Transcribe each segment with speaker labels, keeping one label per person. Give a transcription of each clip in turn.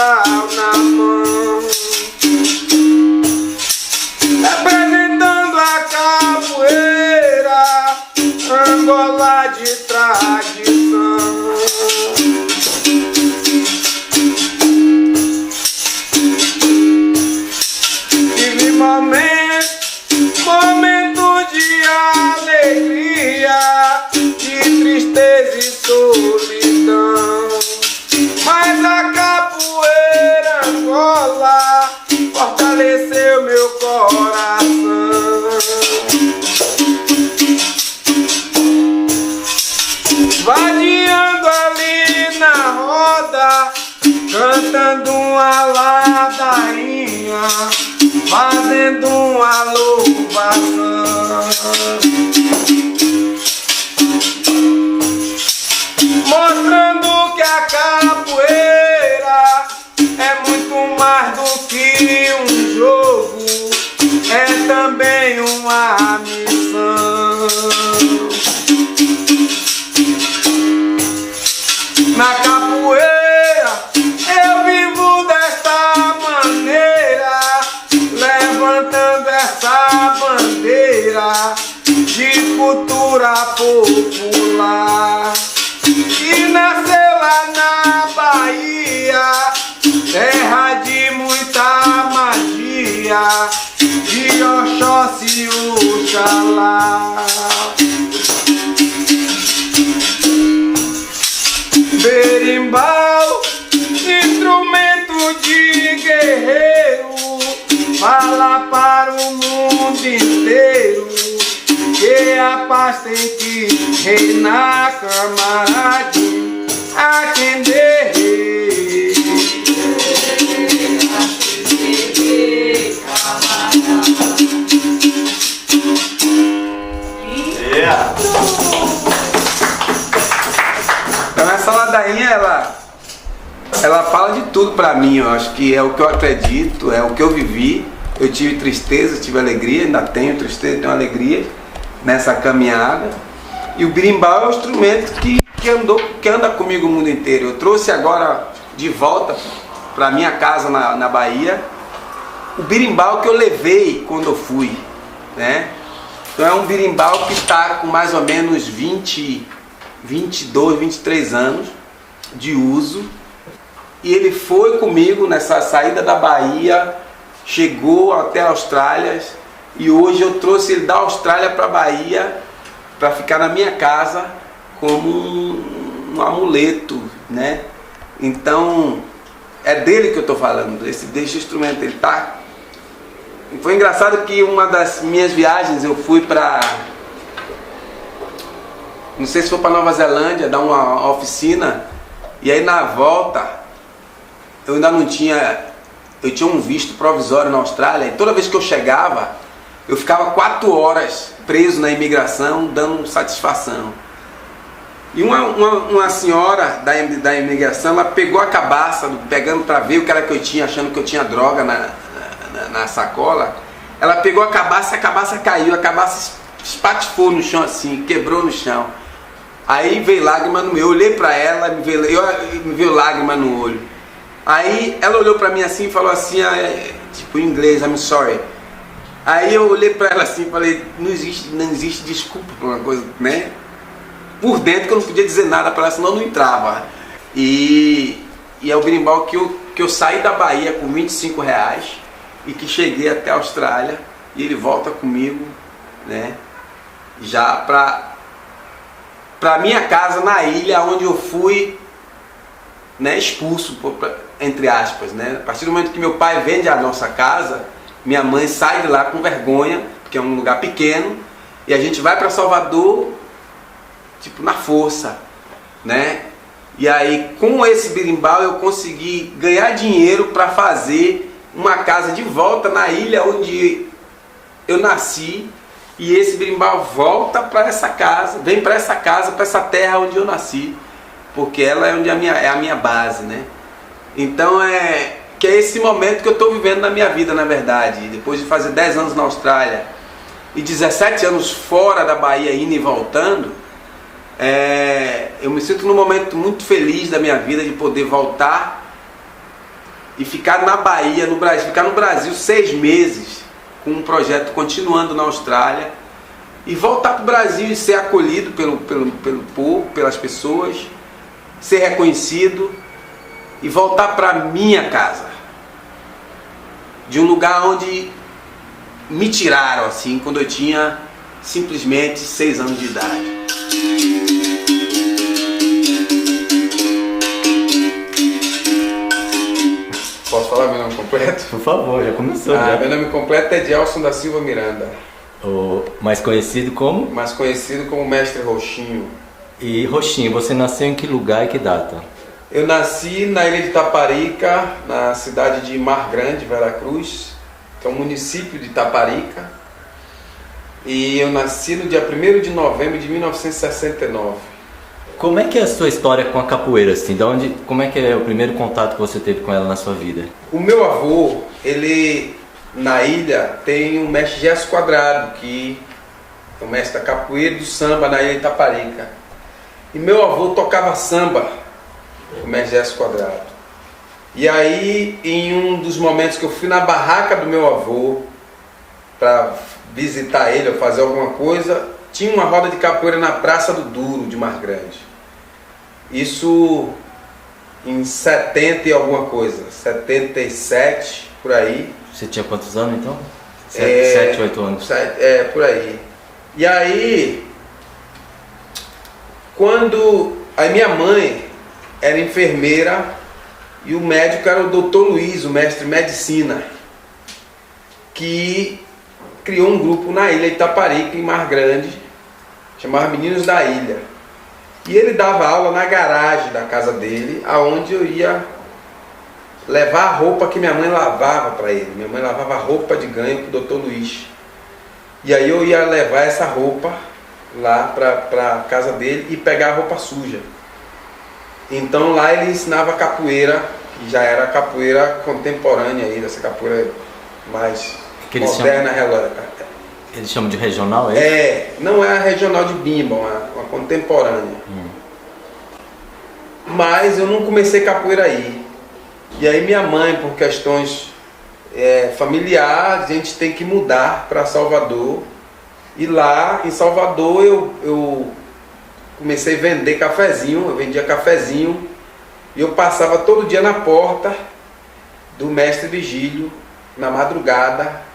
Speaker 1: sal na mão, representando a capoeira, Angola de tradição. Tive momento de alegria, de tristeza e solidão, mas a capoeira Angola fortaleceu meu coração. Vadiando ali na roda, cantando uma ladainha, fazendo uma louvação, mostrando que a capoeira é muito mais do que um jogo, é também uma missão. Na capoeira eu vivo desta maneira, levantando essa bandeira de cultura popular, que nasceu lá na Bahia, terra de muita magia, de Oxóssi e Oxalá. Berimbau, instrumento de guerreiro, fala para o mundo inteiro que a paz tem que reinar, camaradinho, a quem derrei. Yeah. Então essa ladainha, ela fala de tudo pra mim. Eu acho que é o que eu acredito, é o que eu vivi. Eu tive tristeza, tive alegria, ainda tenho tristeza, tenho alegria nessa caminhada. E o berimbau é o instrumento que anda comigo o mundo inteiro. Eu trouxe agora de volta pra minha casa na Bahia o berimbau que eu levei quando eu fui, né? Então é um berimbau que está com mais ou menos 22, 23 anos de uso, e ele foi comigo nessa saída da Bahia, chegou até a Austrália, e hoje eu trouxe ele da Austrália para a Bahia para ficar na minha casa como um amuleto, né? Então é dele que eu estou falando, desse instrumento. Ele tá. Foi engraçado que uma das minhas viagens eu fui para, não sei se foi para Nova Zelândia, dar uma oficina, e aí na volta eu ainda não tinha, eu tinha um visto provisório na Austrália, e toda vez que eu chegava eu ficava 4 horas preso na imigração dando satisfação. E uma senhora da imigração, ela pegou a cabaça, pegando para ver o que era que eu tinha, achando que eu tinha droga na sacola. Ela pegou a cabaça caiu, a cabaça espatifou no chão assim, quebrou no chão. Aí veio lágrima no meu, eu olhei pra ela, me veio lágrima no olho. Aí ela olhou pra mim assim e falou assim, tipo em inglês, I'm sorry. Aí eu olhei pra ela assim e falei, não existe desculpa pra uma coisa, né? Por dentro que eu não podia dizer nada pra ela, senão eu não entrava. E é o berimbau que eu saí da Bahia com R$25 e que cheguei até a Austrália, e ele volta comigo, né? Já pra minha casa na ilha onde eu fui, né, expulso, entre aspas, né? A partir do momento que meu pai vende a nossa casa, minha mãe sai de lá com vergonha, porque é um lugar pequeno, e a gente vai para Salvador, tipo, na força, né? E aí com esse berimbau eu consegui ganhar dinheiro para fazer uma casa de volta na ilha onde eu nasci, e esse berimbau volta para essa casa, vem para essa casa, para essa terra onde eu nasci, porque ela é onde é a minha base, né? Então que é esse momento que eu estou vivendo na minha vida, na verdade. Depois de fazer 10 anos na Austrália e 17 anos fora da Bahia, indo e voltando, eu me sinto num momento muito feliz da minha vida de poder voltar e ficar na Bahia, no Brasil, ficar no Brasil 6 meses com um projeto continuando na Austrália e voltar para o Brasil e ser acolhido pelo povo, pelas pessoas, ser reconhecido e voltar para minha casa, de um lugar onde me tiraram assim quando eu tinha simplesmente 6 anos de idade. Posso falar meu nome completo?
Speaker 2: Por favor, já começou. Já.
Speaker 1: Meu nome completo é Edielson da Silva Miranda.
Speaker 2: O mais conhecido como?
Speaker 1: Mais conhecido como Mestre Roxinho.
Speaker 2: E Roxinho, você nasceu em que lugar e que data?
Speaker 1: Eu nasci na ilha de Taparica, na cidade de Mar Grande, Veracruz, que é um município de Taparica. E eu nasci no dia 1º de novembro de 1969.
Speaker 2: Como é que é a sua história com a capoeira, assim? Como é que é o primeiro contato que você teve com ela na sua vida?
Speaker 1: O meu avô, ele na ilha tem o mestre Gesso Quadrado, que é o mestre da capoeira e do samba na ilha de Taparica. E meu avô tocava samba, o mestre Gesso Quadrado. E aí, em um dos momentos que eu fui na barraca do meu avô para visitar ele ou fazer alguma coisa, tinha uma roda de capoeira na Praça do Duro de Mar Grande. Isso em 70 e alguma coisa, 77, por aí.
Speaker 2: Você tinha quantos anos então? 7, 8 anos.
Speaker 1: Por aí. E aí, aí minha mãe era enfermeira e o médico era o Dr. Luiz, o mestre de medicina, que criou um grupo na ilha de Itaparica, em Mar Grande, chamava Meninos da Ilha. E ele dava aula na garagem da casa dele, aonde eu ia levar a roupa que minha mãe lavava para ele. Minha mãe lavava roupa de ganho para o Dr. Luiz. E aí eu ia levar essa roupa lá para a casa dele e pegar a roupa suja. Então lá ele ensinava capoeira, que já era capoeira contemporânea aí, dessa capoeira mais moderna.
Speaker 2: Eles chamam de regional, é isso?
Speaker 1: Não é a regional de Bimba, uma contemporânea. Mas eu não comecei capoeira aí. E aí minha mãe, por questões familiares, a gente tem que mudar para Salvador. E lá em Salvador eu comecei a vender cafezinho, eu vendia cafezinho. E eu passava todo dia na porta do mestre Vigílio, na madrugada,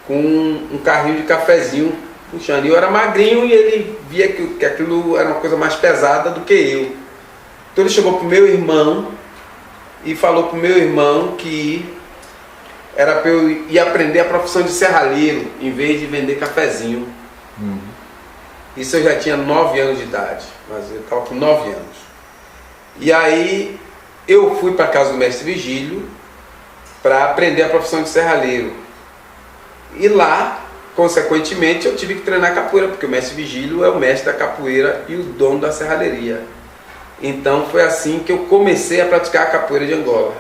Speaker 1: com um carrinho de cafezinho puxando. E eu era magrinho e ele via que aquilo era uma coisa mais pesada do que eu. Então ele chegou pro meu irmão e falou pro meu irmão que era para eu ir aprender a profissão de serralheiro em vez de vender cafezinho. Isso eu já tinha 9 anos de idade, mas eu estava com 9 anos. E aí eu fui para a casa do mestre Vigílio para aprender a profissão de serralheiro. E lá, consequentemente, eu tive que treinar capoeira, porque o mestre Vigílio é o mestre da capoeira e o dono da serralheria. Então foi assim que eu comecei a praticar a capoeira de Angola,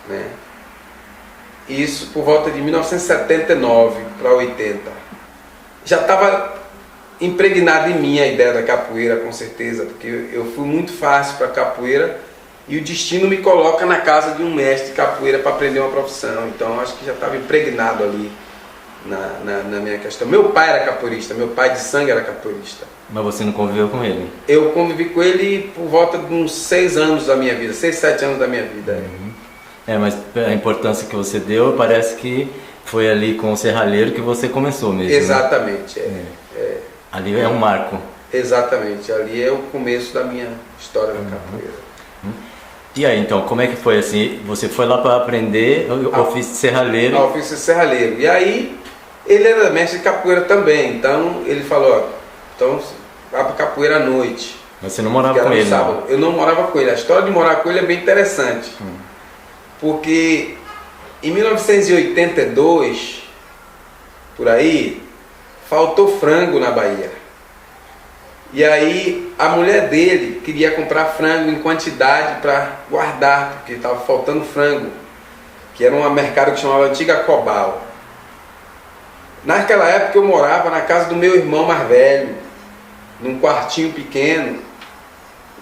Speaker 1: né? Isso por volta de 1979 para 80. Já estava impregnada em mim a ideia da capoeira, com certeza, porque eu fui muito fácil para a capoeira e o destino me coloca na casa de um mestre de capoeira para aprender uma profissão. Então acho que já estava impregnado ali na minha questão. Meu pai era capoeirista, meu pai de sangue era capoeirista.
Speaker 2: Mas você não conviveu com ele?
Speaker 1: Eu convivi com ele por volta de uns 6 anos da minha vida, 6, 7 anos da minha vida.
Speaker 2: Mas a importância que você deu, parece que foi ali com o serralheiro que você começou mesmo.
Speaker 1: Exatamente,
Speaker 2: né? Ali é um marco.
Speaker 1: Exatamente, ali é o começo da minha história da capoeira.
Speaker 2: E aí, então, como é que foi assim? Você foi lá para aprender o ofício de serralheiro?
Speaker 1: O ofício de serralheiro. E aí, ele era mestre de capoeira também, então ele falou, ó, então vá para capoeira à noite.
Speaker 2: Mas você não morava com ele, não?
Speaker 1: Eu não morava com ele. A história de morar com ele é bem interessante. Porque em 1982, por aí, faltou frango na Bahia. E aí a mulher dele queria comprar frango em quantidade para guardar, porque estava faltando frango, que era um mercado que chamava Antiga Cobal. Naquela época eu morava na casa do meu irmão mais velho, num quartinho pequeno,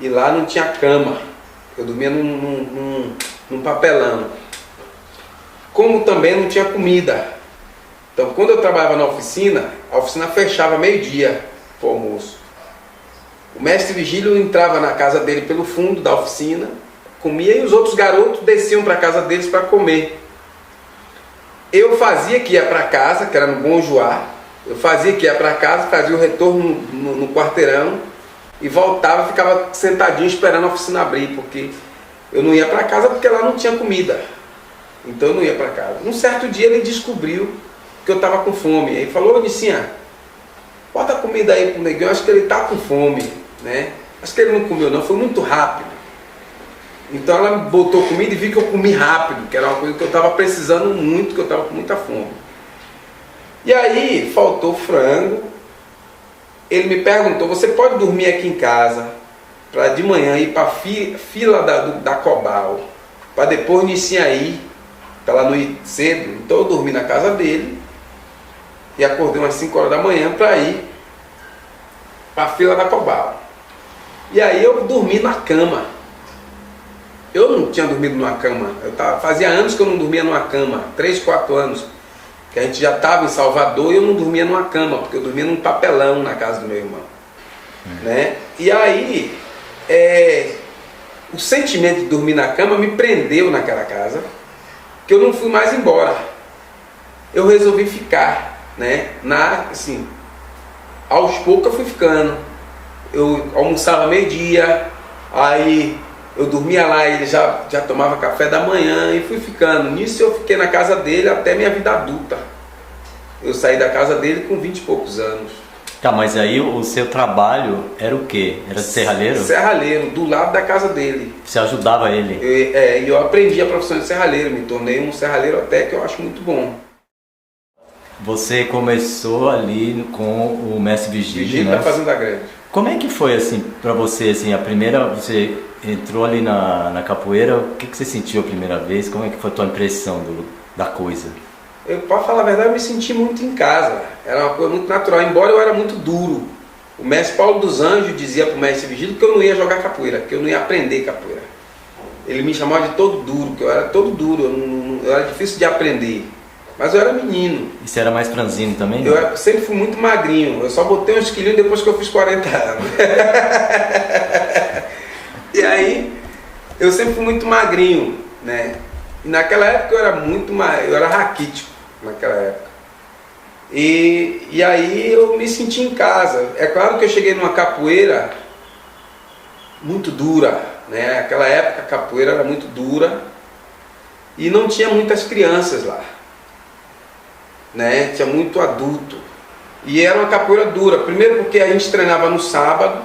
Speaker 1: e lá não tinha cama. Eu dormia num papelão. Como também não tinha comida. Então, quando eu trabalhava na oficina, a oficina fechava meio-dia para o almoço. O mestre Vigílio entrava na casa dele pelo fundo da oficina, comia, e os outros garotos desciam para a casa deles para comer. Eu fazia que ia para casa, que era no Bom Joá, eu fazia que ia para casa, fazia o retorno no quarteirão e voltava e ficava sentadinho esperando a oficina abrir, porque eu não ia para casa porque lá não tinha comida. Então eu não ia para casa. Um certo dia ele descobriu que eu estava com fome. Aí falou: ô Nicinha, bota a comida aí pro neguinho, acho que ele está com fome, né? Acho que ele não comeu não, foi muito rápido. Então ela botou comida e viu que eu comi rápido, que era uma coisa que eu estava precisando muito, que eu estava com muita fome. E aí faltou frango. Ele me perguntou: você pode dormir aqui em casa, para de manhã ir para a fila da Cobal, para depois Nicinha ir, para ela não ir cedo. Então eu dormi na casa dele e acordei umas 5 horas da manhã para ir para a fila da Cobal. E aí eu dormi na cama. Eu não tinha dormido numa cama. Fazia anos que eu não dormia numa cama, 3, 4 anos. Que a gente já estava em Salvador e eu não dormia numa cama, porque eu dormia num papelão na casa do meu irmão. Né? E aí, o sentimento de dormir na cama me prendeu naquela casa, que eu não fui mais embora. Eu resolvi ficar, né? Assim, aos poucos eu fui ficando. Eu almoçava meio-dia, aí eu dormia lá, ele já tomava café da manhã e fui ficando. Nisso eu fiquei na casa dele até minha vida adulta. Eu saí da casa dele com 20 e poucos anos.
Speaker 2: Tá, mas aí o seu trabalho era o quê? Era serralheiro?
Speaker 1: Serralheiro, do lado da casa dele.
Speaker 2: Você ajudava ele?
Speaker 1: E eu aprendi a profissão de serralheiro, me tornei um serralheiro até que eu acho muito bom.
Speaker 2: Você começou ali com o mestre Vigílio, né?
Speaker 1: Da Fazenda Grande.
Speaker 2: Como é que foi assim para você, assim, a primeira, você entrou ali na capoeira, o que você sentiu a primeira vez? Como é que foi a tua impressão da coisa?
Speaker 1: Para falar a verdade, eu me senti muito em casa. Era uma coisa muito natural, embora eu era muito duro. O mestre Paulo dos Anjos dizia para o mestre Vigílio que eu não ia jogar capoeira, que eu não ia aprender capoeira. Ele me chamava de todo duro, que eu era todo duro, eu era difícil de aprender. Mas eu era menino.
Speaker 2: E você era mais franzino também?
Speaker 1: Eu sempre fui muito magrinho. Eu só botei uns quilinhos depois que eu fiz 40 anos. E aí, eu sempre fui muito magrinho, né? E naquela época eu era raquítico, naquela época. E aí eu me senti em casa. É claro que eu cheguei numa capoeira muito dura, né? Naquela época a capoeira era muito dura e não tinha muitas crianças lá. Né? Tinha muito adulto e era uma capoeira dura, primeiro porque a gente treinava no sábado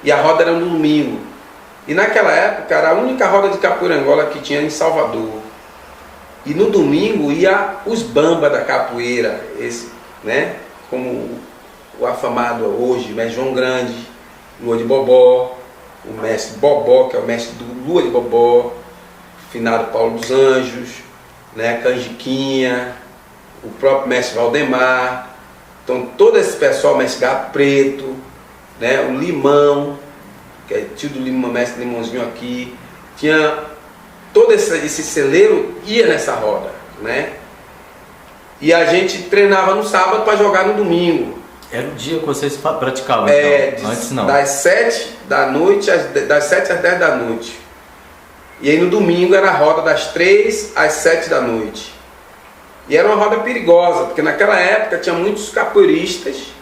Speaker 1: e a roda era no domingo, e naquela época era a única roda de capoeira Angola que tinha em Salvador, e no domingo ia os bamba da capoeira, esse, né? Como o afamado hoje, mestre João Grande, Lua de Bobó, o mestre Bobó, que é o mestre do Lua de Bobó, finado Paulo dos Anjos, né? Canjiquinha, o próprio mestre Valdemar. Então todo esse pessoal, mestre Gato Preto, né, o Limão, que é tio do Limão, mestre Limãozinho aqui, tinha todo esse celeiro, ia nessa roda, né? E a gente treinava no sábado para jogar no domingo.
Speaker 2: Era o dia que vocês praticavam, então? Antes não.
Speaker 1: Das 7 da noite, das 7 às 10 da noite. E aí no domingo era a roda das 3 às 7 da noite. E era uma roda perigosa, porque naquela época tinha muitos capoeiristas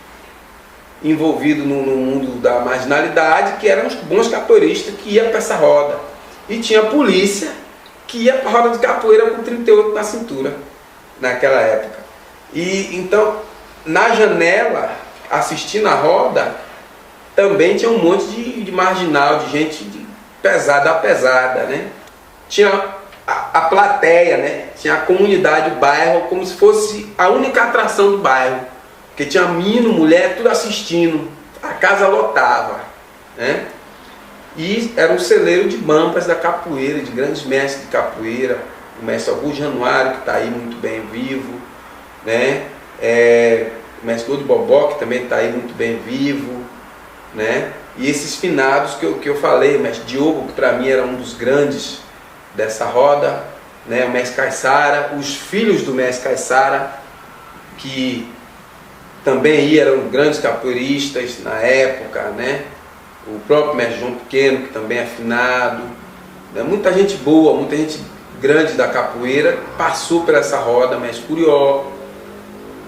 Speaker 1: envolvidos no mundo da marginalidade, que eram os bons capoeiristas que iam para essa roda. E tinha a polícia que ia para a roda de capoeira com 38 na cintura, naquela época. E então, na janela, assistindo a roda, também tinha um monte de marginal, de gente pesada, né? Tinha a plateia, né? Tinha a comunidade, o bairro, como se fosse a única atração do bairro, porque tinha menino, mulher, tudo assistindo, a casa lotava, né? E era um celeiro de bambas da capoeira, de grandes mestres de capoeira, o mestre Augusto Januário, que está aí muito bem vivo, né? O mestre Lua de Bobó, que também está aí muito bem vivo, né? E esses finados que eu falei, o mestre Diogo, que para mim era um dos grandes, dessa roda, né? O mestre Caissara, os filhos do mestre Caissara, que também eram grandes capoeiristas na época, né? O próprio mestre João Pequeno, que também é afinado, né? Muita gente boa, muita gente grande da capoeira passou por essa roda, mestre Curió.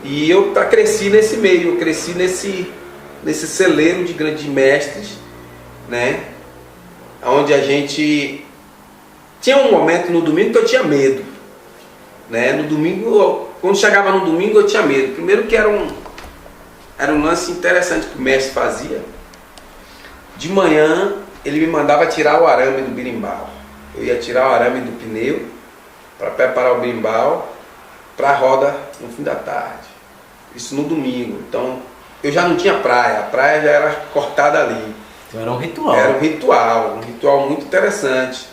Speaker 1: E eu cresci nesse meio, eu cresci nesse celeiro de grandes mestres, né? Onde a gente tinha um momento no domingo que eu tinha medo, né? No domingo, quando chegava no domingo, eu tinha medo. Primeiro que era um lance interessante que o mestre fazia. De manhã ele me mandava tirar o arame do berimbau. Eu ia tirar o arame do pneu para preparar o berimbau para a roda no fim da tarde. Isso no domingo. Então eu já não tinha praia, a praia já era cortada ali.
Speaker 2: Então era um ritual.
Speaker 1: Era um ritual muito interessante.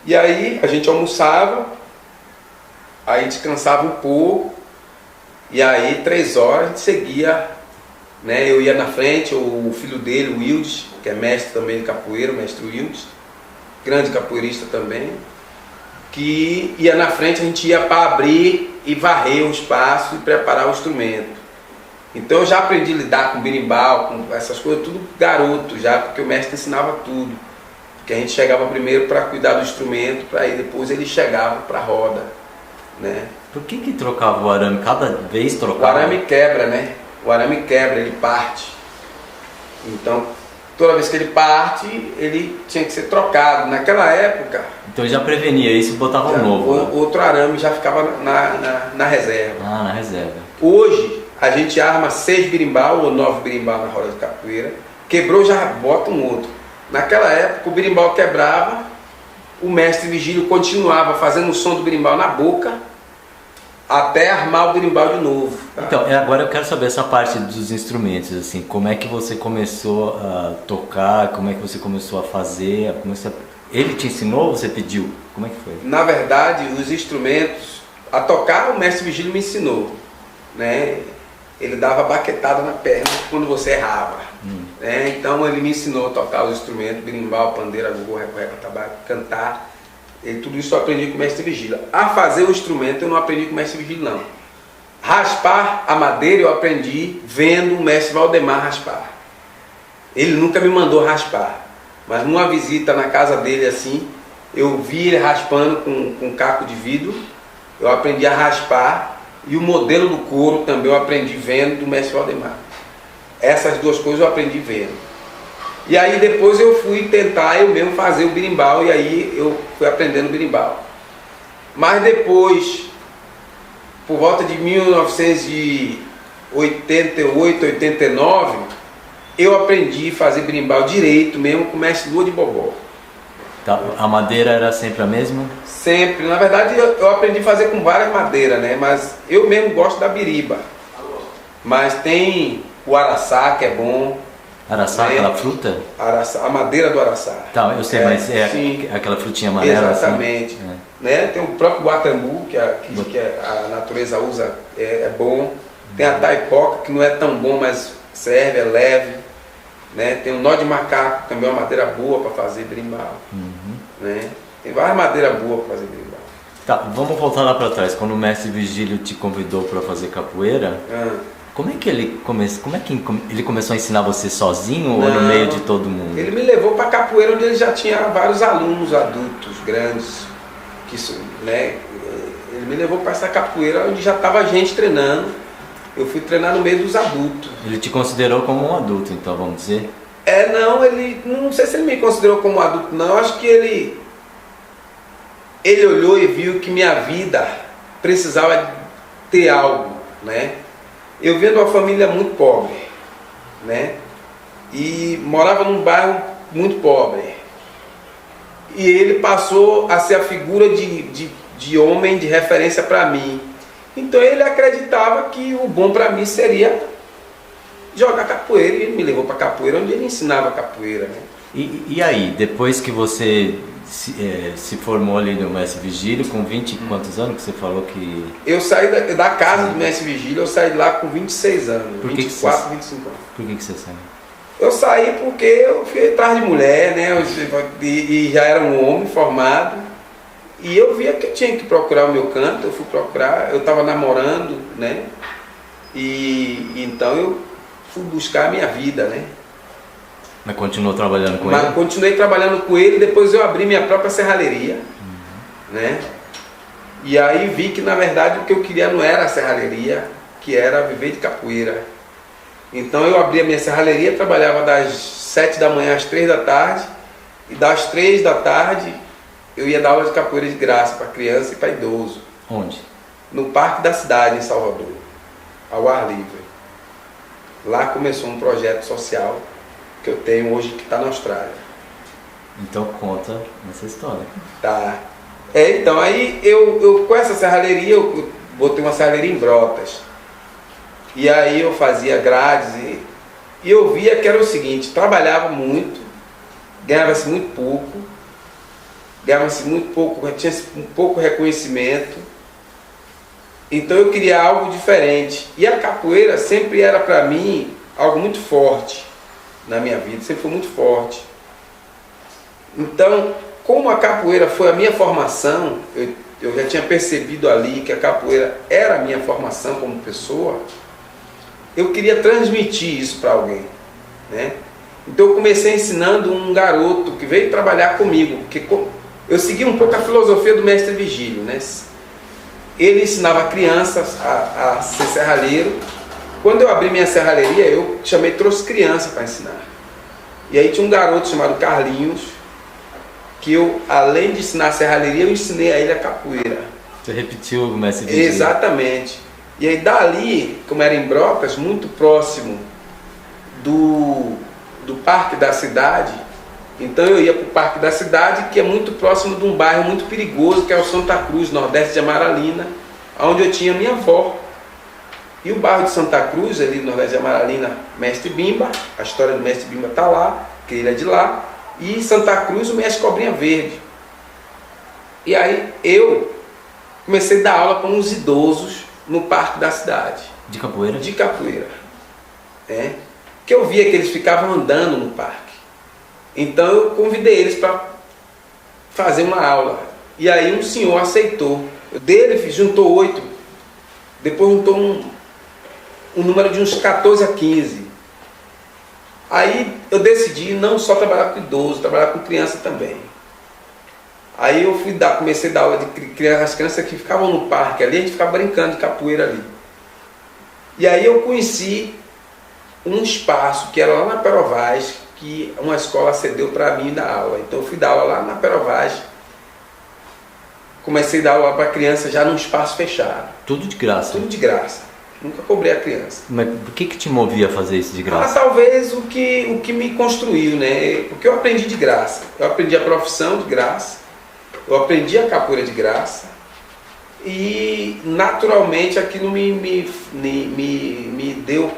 Speaker 1: E aí a gente almoçava, aí descansava um pouco, e aí 3 horas a gente seguia, né? Eu ia na frente, o filho dele, o Wildes, que é mestre também de capoeira, o mestre Wildes, grande capoeirista também, que ia na frente, a gente ia para abrir e varrer o espaço e preparar o instrumento. Então eu já aprendi a lidar com berimbau, com essas coisas, tudo garoto já, porque o mestre ensinava tudo. Porque a gente chegava primeiro para cuidar do instrumento, para aí depois ele chegava para a roda, né?
Speaker 2: Por que trocava o arame? Cada vez trocava?
Speaker 1: O arame quebra, né? O arame quebra, ele parte. Então, toda vez que ele parte, ele tinha que ser trocado. Naquela época...
Speaker 2: Então já prevenia isso e botava um novo.
Speaker 1: Outro arame já ficava na reserva.
Speaker 2: Ah, na reserva.
Speaker 1: Hoje, a gente arma 6 berimbau ou 9 berimbau na roda de capoeira. Quebrou, já bota um outro. Naquela época, o berimbau quebrava, o mestre Vigílio continuava fazendo o som do berimbau na boca, até armar o berimbau de novo. Tá?
Speaker 2: Então, agora eu quero saber essa parte dos instrumentos, assim, como é que você começou a tocar, como é que você começou a fazer, ele te ensinou ou você pediu? Como é que foi?
Speaker 1: Na verdade, os instrumentos, a tocar o mestre Vigílio me ensinou, né? Ele dava baquetada na perna quando você errava, né? Então ele me ensinou a tocar os instrumentos, berimbau, pandeira, agogô, reco-reco, tabaco, cantar. E tudo isso eu aprendi com o mestre Vigílio. A fazer o instrumento eu não aprendi com o mestre Vigílio, não. Raspar a madeira eu aprendi vendo o mestre Valdemar raspar. Ele nunca me mandou raspar, mas numa visita na casa dele assim, eu vi ele raspando com um caco de vidro, eu aprendi a raspar, e o modelo do couro também eu aprendi vendo do mestre Valdemar. Essas duas coisas eu aprendi vendo. E aí depois eu fui tentar eu mesmo fazer o berimbau, e aí eu fui aprendendo o berimbau. Mas depois, por volta de 1988, 89, eu aprendi a fazer berimbau direito mesmo com o mestre Lua de Bobó.
Speaker 2: Tá, a madeira era sempre a mesma?
Speaker 1: Sempre. Na verdade eu aprendi a fazer com várias madeiras, né? Mas eu mesmo gosto da biriba. Mas tem o araçá, que é bom.
Speaker 2: Araçá, né? Aquela fruta?
Speaker 1: Araçá, a madeira do araçá.
Speaker 2: Tá, eu sei, mas é aquela frutinha amarela.
Speaker 1: Exatamente.
Speaker 2: Assim?
Speaker 1: Né? Tem o próprio guatambu, que a natureza usa, é bom. Tem a taipoca, que não é tão bom, mas serve, é leve. Né? Tem o nó de macaco, também é uma madeira boa para fazer berimbau. Né? Tem várias madeiras boas para fazer berimbau.
Speaker 2: Tá, vamos voltar lá para trás. Quando o mestre Vigílio te convidou para fazer capoeira, como é que ele começou a ensinar você sozinho ou no meio de todo mundo?
Speaker 1: Ele me levou para capoeira, onde ele já tinha vários alunos adultos, grandes. Né? Ele me levou para essa capoeira onde já estava gente treinando. Eu fui treinar no meio dos adultos.
Speaker 2: Ele te considerou como um adulto, então, vamos dizer?
Speaker 1: Não sei se ele me considerou como um adulto, não. Acho que ele olhou e viu que minha vida precisava ter algo, né? Eu venho de uma família muito pobre, né? E morava num bairro muito pobre. E ele passou a ser a figura de homem de referência para mim. Então ele acreditava que o bom para mim seria jogar capoeira, e ele me levou para capoeira, onde ele ensinava capoeira, né?
Speaker 2: E aí, depois que você se formou ali no mestre Vigílio, com 20 e quantos anos que você falou que... Eu saí
Speaker 1: da casa do mestre Vigílio, eu saí de lá com 26 anos, 24, 25 anos.
Speaker 2: Por que você saiu?
Speaker 1: Eu saí porque eu fui atrás de mulher, né? E já era um homem formado, E eu via que eu tinha que procurar o meu canto, eu fui procurar, eu estava namorando, né? E então eu fui buscar a minha vida, né?
Speaker 2: Mas continuou trabalhando com ele?
Speaker 1: Continuei trabalhando com ele, depois eu abri minha própria serralheria, né? E aí vi que na verdade o que eu queria não era a serralheria, que era viver de capoeira. Então eu abri a minha serralheria, trabalhava das 7 da manhã às 3 da tarde, e das 3 da tarde eu ia dar aula de capoeira de graça para criança e para idoso.
Speaker 2: Onde?
Speaker 1: No Parque da Cidade, em Salvador, ao ar livre. Lá começou um projeto social que eu tenho hoje, que está na Austrália.
Speaker 2: Então conta essa história.
Speaker 1: Tá. Então aí eu com essa serralheria, eu botei uma serralheria em Brotas. E aí eu fazia grades e eu via que era o seguinte, trabalhava muito, ganhava-se muito pouco, tinha um pouco reconhecimento. Então eu queria algo diferente. E a capoeira sempre era para mim algo muito forte na minha vida, sempre foi muito forte. Então, como a capoeira foi a minha formação, eu já tinha percebido ali que a capoeira era a minha formação como pessoa, eu queria transmitir isso para alguém, né? Então eu comecei ensinando um garoto que veio trabalhar comigo, porque eu segui um pouco a filosofia do mestre Vigílio, né? Ele ensinava crianças a ser serralheiro. Quando eu abri minha serralheria, eu trouxe criança para ensinar. E aí tinha um garoto chamado Carlinhos, que eu, além de ensinar a serralheria, eu ensinei a ele a capoeira.
Speaker 2: Você repetiu o mestre Vigílio?
Speaker 1: Exatamente. E aí dali, como era em Brotas, muito próximo do Parque da Cidade, então eu ia para o Parque da Cidade, que é muito próximo de um bairro muito perigoso, que é o Santa Cruz, nordeste de Amaralina, onde eu tinha minha avó. E o bairro de Santa Cruz, ali no nordeste de Amaralina, Mestre Bimba, a história do Mestre Bimba está lá, que ele é de lá, e Santa Cruz, o Mestre Cobrinha Verde. E aí eu comecei a dar aula para uns idosos no Parque da Cidade.
Speaker 2: De capoeira?
Speaker 1: De capoeira. Que eu via que eles ficavam andando no parque. Então eu convidei eles para fazer uma aula. E aí um senhor aceitou. Dele juntou 8. Depois juntou um número de uns 14 a 15. Aí eu decidi não só trabalhar com idoso, trabalhar com criança também. Aí eu comecei a dar aula de as crianças que ficavam no parque ali, a gente ficava brincando de capoeira ali. E aí eu conheci um espaço que era lá na Perovaz, que uma escola cedeu para mim dar aula. Então eu fui dar aula lá na Perovaz. Comecei a dar aula para criança já num espaço fechado.
Speaker 2: Tudo de graça?
Speaker 1: Tudo de graça. Nunca cobrei a criança.
Speaker 2: Mas por que te movia a fazer isso de graça?
Speaker 1: Talvez o que me construiu, né? Porque eu aprendi de graça. Eu aprendi a profissão de graça. Eu aprendi a capoeira de graça. E naturalmente aquilo me deu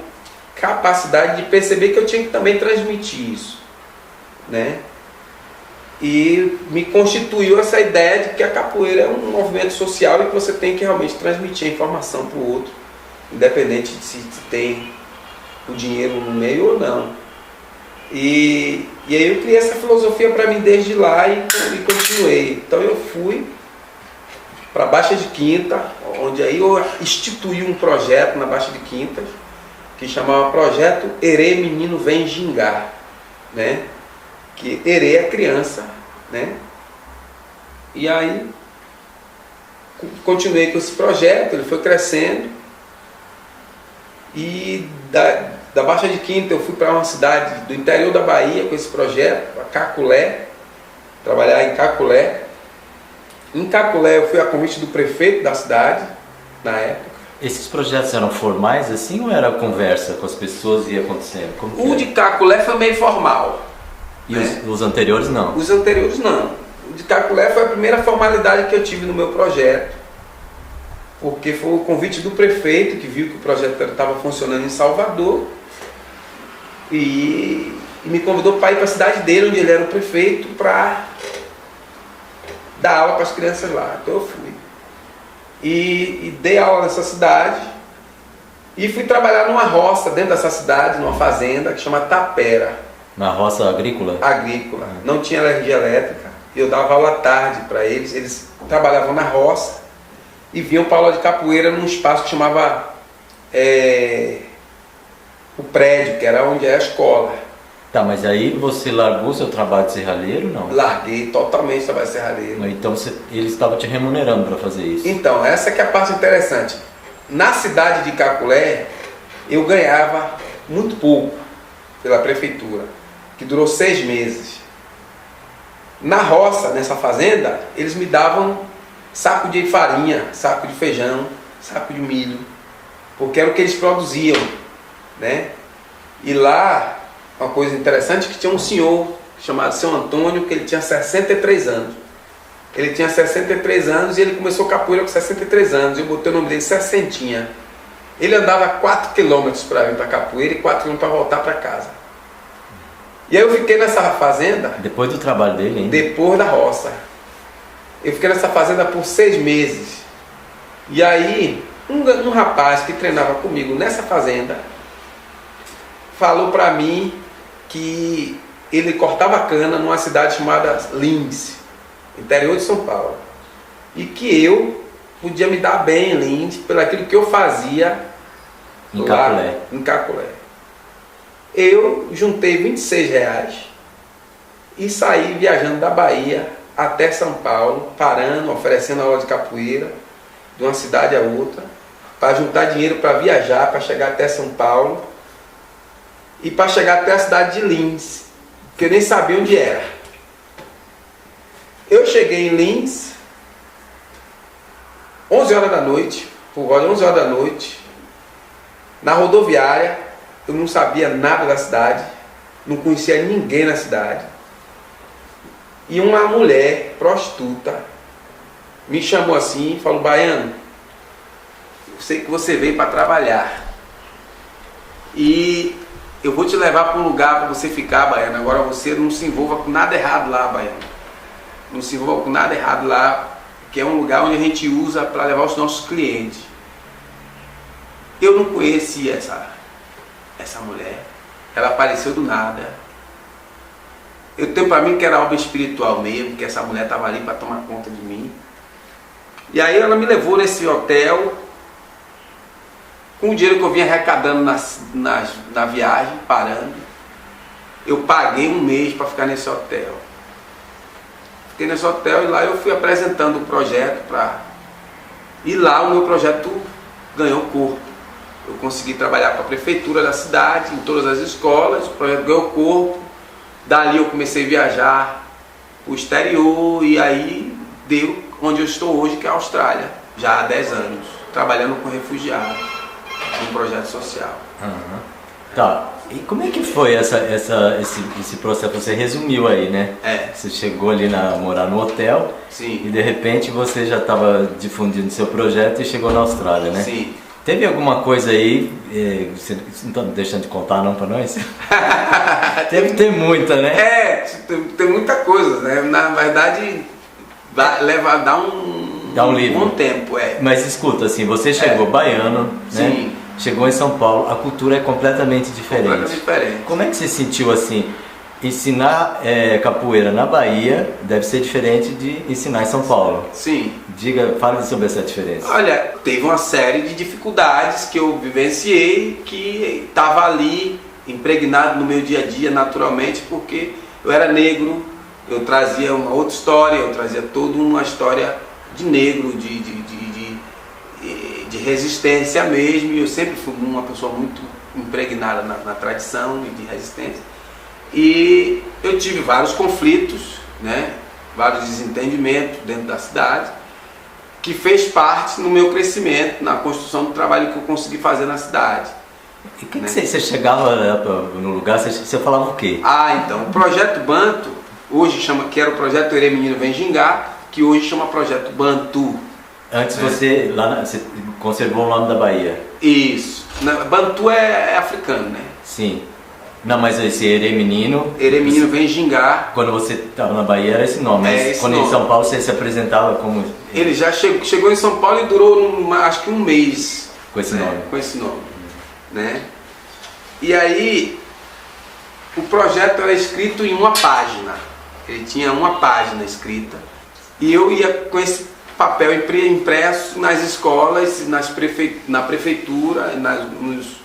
Speaker 1: capacidade de perceber que eu tinha que também transmitir isso, né? E me constituiu essa ideia de que a capoeira é um movimento social e que você tem que realmente transmitir a informação para o outro, independente de se tem o dinheiro no meio ou não. E aí eu criei essa filosofia para mim desde lá e continuei. Então eu fui para a Baixa de Quinta, onde aí eu instituí um projeto na Baixa de Quintas, que chamava Projeto Herê Menino Vem Gingar, né? Que Herê é criança, né? E aí continuei com esse projeto, ele foi crescendo, e da Baixa de Quinta eu fui para uma cidade do interior da Bahia com esse projeto, a Caculé, trabalhar em Caculé. Em Caculé eu fui a convite do prefeito da cidade, na época.
Speaker 2: Esses projetos eram formais assim ou era conversa com as pessoas e ia acontecendo?
Speaker 1: O de Caculé foi meio formal.
Speaker 2: E os anteriores não?
Speaker 1: Os anteriores não. O de Caculé foi a primeira formalidade que eu tive no meu projeto, porque foi o convite do prefeito, que viu que o projeto estava funcionando em Salvador, e me convidou para ir para a cidade dele, onde ele era o prefeito, para dar aula para as crianças lá. Então eu fui. E dei aula nessa cidade, e fui trabalhar numa roça dentro dessa cidade, numa fazenda que chama Tapera.
Speaker 2: Na roça agrícola?
Speaker 1: Agrícola. Não tinha energia elétrica. eu dava aula à tarde para eles. Eles trabalhavam na roça e vinham para aula de capoeira num espaço que chamava o prédio, que era onde é a escola.
Speaker 2: Tá, mas aí você largou seu trabalho de serralheiro, não?
Speaker 1: Larguei totalmente o trabalho de serralheiro.
Speaker 2: Então eles estavam te remunerando para fazer isso?
Speaker 1: Então, essa que é a parte interessante. Na cidade de Caculé, eu ganhava muito pouco pela prefeitura, que durou 6 meses. Na roça, nessa fazenda, eles me davam saco de farinha, saco de feijão, saco de milho, porque era o que eles produziam, né? E lá, uma coisa interessante, que tinha um senhor chamado Seu Antônio, que ele tinha 63 anos. Ele tinha 63 anos e ele começou capoeira com 63 anos. Eu botei o nome dele Sessentinha. Ele andava 4 quilômetros para vir para capoeira e 4 quilômetros para voltar para casa. E aí eu fiquei nessa fazenda...
Speaker 2: Depois do trabalho dele ainda?
Speaker 1: Depois da roça. Eu fiquei nessa fazenda por 6 meses. E aí, um rapaz que treinava comigo nessa fazenda falou para mim que ele cortava cana numa cidade chamada Lins, interior de São Paulo, e que eu podia me dar bem em Lins pelo aquilo que eu fazia
Speaker 2: em
Speaker 1: lá
Speaker 2: Caculé.
Speaker 1: em Caculé. Eu juntei R$26 e saí viajando da Bahia até São Paulo, parando, oferecendo aula de capoeira de uma cidade a outra, para juntar dinheiro para viajar, para chegar até São Paulo e para chegar até a cidade de Lins, que eu nem sabia onde era. Eu cheguei em Lins 11 horas da noite, por volta de 11 horas da noite, na rodoviária. Eu não sabia nada da cidade, não conhecia ninguém na cidade. E uma mulher prostituta me chamou assim e falou: Baiano, eu sei que você veio para trabalhar e eu vou te levar para um lugar para você ficar, Baiano. Agora você não se envolva com nada errado lá, Baiano. Não se envolva com nada errado lá, que é um lugar onde a gente usa para levar os nossos clientes. Eu não conhecia essa mulher. Ela apareceu do nada. Eu tenho para mim que era algo espiritual mesmo, que essa mulher estava ali para tomar conta de mim. E aí ela me levou nesse hotel, com o dinheiro que eu vinha arrecadando na viagem, parando. Eu paguei um mês para ficar nesse hotel. Fiquei nesse hotel e lá eu fui apresentando o projeto e lá o meu projeto ganhou corpo. Eu consegui trabalhar com a prefeitura da cidade, em todas as escolas, o projeto ganhou corpo. Dali eu comecei a viajar para o exterior e aí deu onde eu estou hoje, que é a Austrália, já há 10 anos, trabalhando com refugiados, um projeto social.
Speaker 2: Uhum. Tá, e como é que foi esse processo? Você resumiu aí, né? Você chegou ali a morar no hotel.
Speaker 1: Sim.
Speaker 2: E de repente você já estava difundindo seu projeto e chegou na Austrália, né?
Speaker 1: Sim.
Speaker 2: Teve alguma coisa aí, você não está deixando de contar não para nós? Deve ter muita, né?
Speaker 1: Tem muita coisa, né? Na verdade, dá um
Speaker 2: livro.
Speaker 1: Bom tempo,
Speaker 2: Mas escuta, assim, você chegou baiano, né?
Speaker 1: Sim.
Speaker 2: Chegou em São Paulo, a cultura é completamente diferente.
Speaker 1: Completamente diferente.
Speaker 2: Como é que você sentiu assim? Ensinar capoeira na Bahia deve ser diferente de ensinar em São Paulo.
Speaker 1: Sim.
Speaker 2: Fale sobre essa diferença.
Speaker 1: Olha, teve uma série de dificuldades que eu vivenciei, que estava ali impregnado no meu dia a dia naturalmente, porque eu era negro, eu trazia uma outra história, eu trazia toda uma história de negro, de resistência mesmo, e eu sempre fui uma pessoa muito impregnada na tradição e de resistência. E eu tive vários conflitos, né? Vários desentendimentos dentro da cidade, que fez parte no meu crescimento, na construção do trabalho que eu consegui fazer na cidade.
Speaker 2: E que você chegava no lugar, você falava o quê?
Speaker 1: Então, o Projeto Banto, hoje que era o Projeto Ere Menino Vem Gingar, que hoje chama Projeto Bantu.
Speaker 2: Antes você conservou o nome da Bahia.
Speaker 1: Isso. Bantu é africano, né?
Speaker 2: Sim. Não, mas esse Ere Menino...
Speaker 1: Ere Menino Vem Gingar.
Speaker 2: Quando você estava na Bahia era esse nome, mas quando
Speaker 1: nome.
Speaker 2: Em São Paulo você se apresentava como...
Speaker 1: Ele já chegou em São Paulo e durou acho que um mês.
Speaker 2: Com esse nome.
Speaker 1: Com esse nome. Né? E aí, o projeto era escrito em uma página. Ele tinha uma página escrita e eu ia com esse papel impresso nas escolas, na prefeitura, nos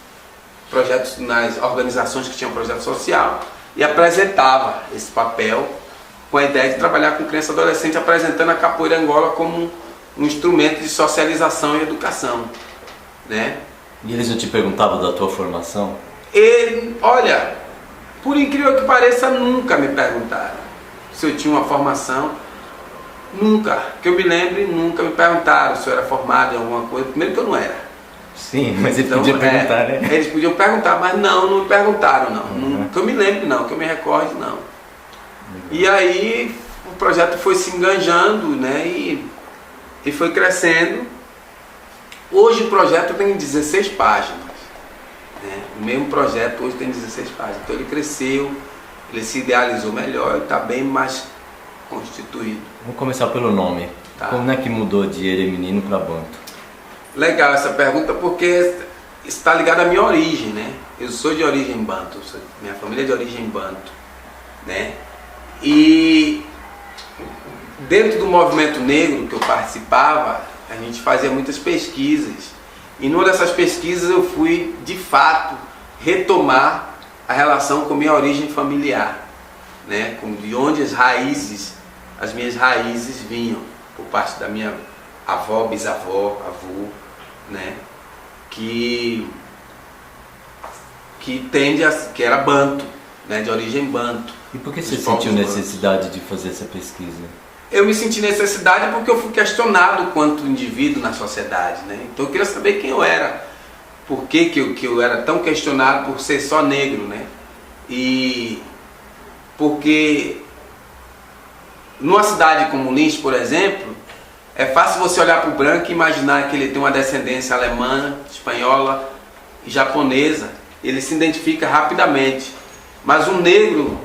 Speaker 1: projetos, nas organizações que tinham projeto social, e apresentava esse papel com a ideia de trabalhar com criança e adolescente, apresentando a capoeira Angola como um instrumento de socialização e educação, né?
Speaker 2: E eles não te perguntavam da tua formação?
Speaker 1: Olha, por incrível que pareça, nunca me perguntaram se eu tinha uma formação. Nunca, que eu me lembre, nunca me perguntaram se eu era formado em alguma coisa. Primeiro que eu não era.
Speaker 2: Sim, mas eles podiam perguntar, né?
Speaker 1: Eles podiam perguntar, mas não me perguntaram, não. Uhum. Que eu me lembre, não. Que eu me recorde, não. Uhum. E aí o projeto foi se enganjando, né? E foi crescendo. Hoje o projeto tem 16 páginas. Né? O mesmo projeto hoje tem 16 páginas. Então ele cresceu, ele se idealizou melhor e está bem mais constituído.
Speaker 2: Vamos começar pelo nome. Tá. Como é que mudou de Eremenino para Banto?
Speaker 1: Legal essa pergunta, porque está ligada à minha origem, né? Eu sou de origem banto, minha família é de origem banto, né? E dentro do movimento negro que eu participava, a gente fazia muitas pesquisas. E numa dessas pesquisas eu fui, de fato, retomar a relação com minha origem familiar, né? De onde as minhas raízes vinham, por parte da minha avó, bisavó, avô, né? Que era banto, né? De origem banto.
Speaker 2: E por que você sentiu necessidade de fazer essa pesquisa?
Speaker 1: Eu me senti necessidade porque eu fui questionado quanto indivíduo na sociedade, né? Então eu queria saber quem eu era, por que eu era tão questionado por ser só negro, né? E porque numa cidade como Lins, por exemplo, é fácil você olhar para o branco e imaginar que ele tem uma descendência alemã, espanhola e japonesa. Ele se identifica rapidamente. Mas um negro,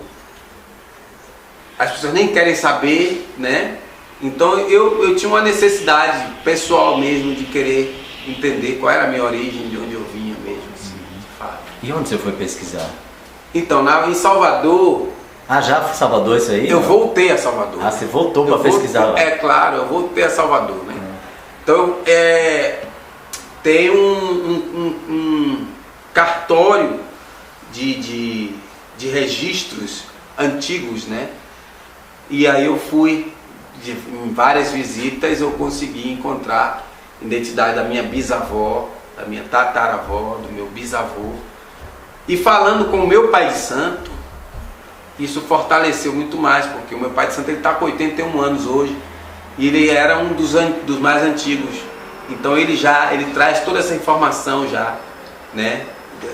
Speaker 1: as pessoas nem querem saber, né? Então eu tinha uma necessidade pessoal mesmo de querer entender qual era a minha origem, de onde eu vinha mesmo, assim, de fato.
Speaker 2: E onde você foi pesquisar?
Speaker 1: Então, em Salvador...
Speaker 2: Ah, já foi Salvador isso aí?
Speaker 1: Eu voltei a Salvador.
Speaker 2: Ah, você voltou para pesquisar lá?
Speaker 1: É claro, eu voltei a Salvador, né? Então, tem um cartório de registros antigos, né? E aí eu fui, em várias visitas, eu consegui encontrar a identidade da minha bisavó, da minha tataravó, do meu bisavô. E falando com o meu pai de santo, isso fortaleceu muito mais, porque o meu pai de santo está com 81 anos hoje, e ele era um dos mais antigos. Então ele traz toda essa informação já, né,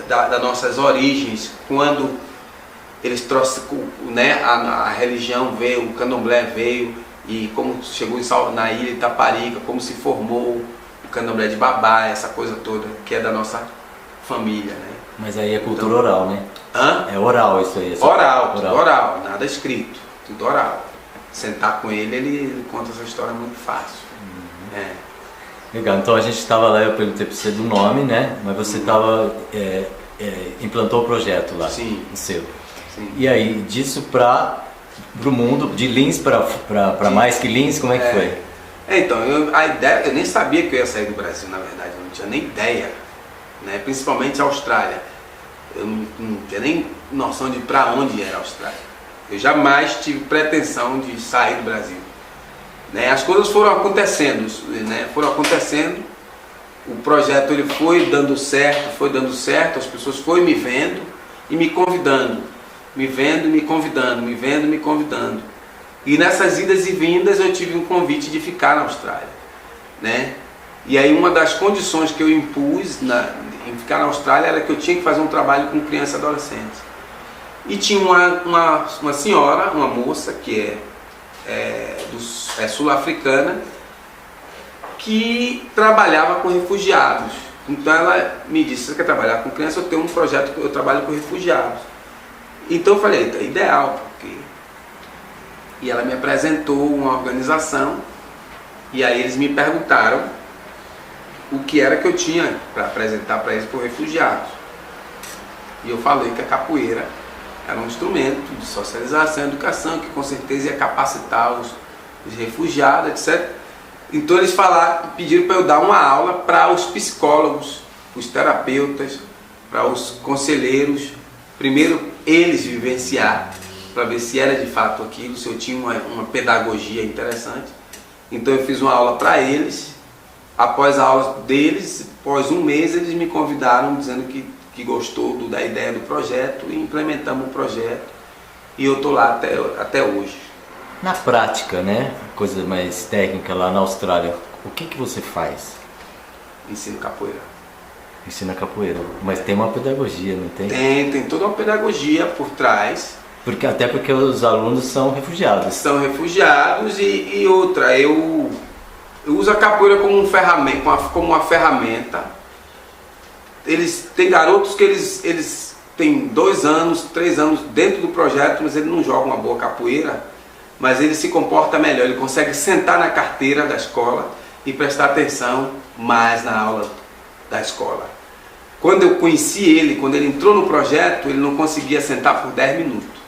Speaker 1: das nossas origens, quando eles trouxeram, né, a religião veio, o candomblé veio, e como chegou na ilha de Itaparica, como se formou o candomblé de Babá, essa coisa toda, que é da nossa família, né.
Speaker 2: Mas aí é cultura oral, né?
Speaker 1: Hã?
Speaker 2: É oral isso aí.
Speaker 1: Oral, nada escrito, tudo oral. Sentar com ele conta essa história muito fácil. Uhum. É.
Speaker 2: Legal, então a gente estava lá, eu perguntei para você do nome, né? Mas você estava implantou o projeto lá,
Speaker 1: sim,
Speaker 2: o seu.
Speaker 1: Sim.
Speaker 2: E aí, disso para o mundo, de Lins para mais que Lins, como é que foi?
Speaker 1: Então, a ideia, eu nem sabia que eu ia sair do Brasil, na verdade, eu não tinha nem ideia, né? Principalmente a Austrália. Eu não tinha nem noção de para onde era a Austrália. Eu jamais tive pretensão de sair do Brasil. Né? As coisas foram acontecendo, né? O projeto ele foi dando certo, as pessoas foram me vendo e me convidando, me convidando. E nessas idas e vindas eu tive um convite de ficar na Austrália, né? E aí uma das condições que eu impus em ficar na Austrália era que eu tinha que fazer um trabalho com criança e adolescente. E tinha uma senhora, uma moça que é sul-africana, que trabalhava com refugiados. Então ela me disse: você quer trabalhar com criança? Eu tenho um projeto que eu trabalho com refugiados. Então eu falei: é ideal, porque... E ela me apresentou uma organização, e aí eles me perguntaram o que era que eu tinha para apresentar para eles por refugiados. E eu falei que a capoeira Era um instrumento de socialização e educação que com certeza ia capacitar os refugiados, etc. Então eles pediram para eu dar uma aula para os psicólogos, os terapeutas, para os conselheiros. Primeiro eles vivenciar, para ver se era de fato aquilo, se eu tinha uma pedagogia interessante. Então eu fiz uma aula para eles. Após a aula deles, após um mês, eles me convidaram dizendo que gostou da ideia do projeto e implementamos o projeto. E eu estou lá até hoje.
Speaker 2: Na prática, né? Coisa mais técnica lá na Austrália, o que você faz?
Speaker 1: Ensino capoeira.
Speaker 2: Ensina capoeira, mas tem uma pedagogia, não tem?
Speaker 1: Tem toda uma pedagogia por trás.
Speaker 2: Até porque os alunos são refugiados.
Speaker 1: São refugiados e outra, eu uso a capoeira como uma ferramenta. Tem garotos que eles têm 2 anos, 3 anos dentro do projeto, mas ele não joga uma boa capoeira, mas ele se comporta melhor, ele consegue sentar na carteira da escola e prestar atenção mais na aula da escola. Quando eu conheci ele, quando ele entrou no projeto, ele não conseguia sentar por 10 minutos.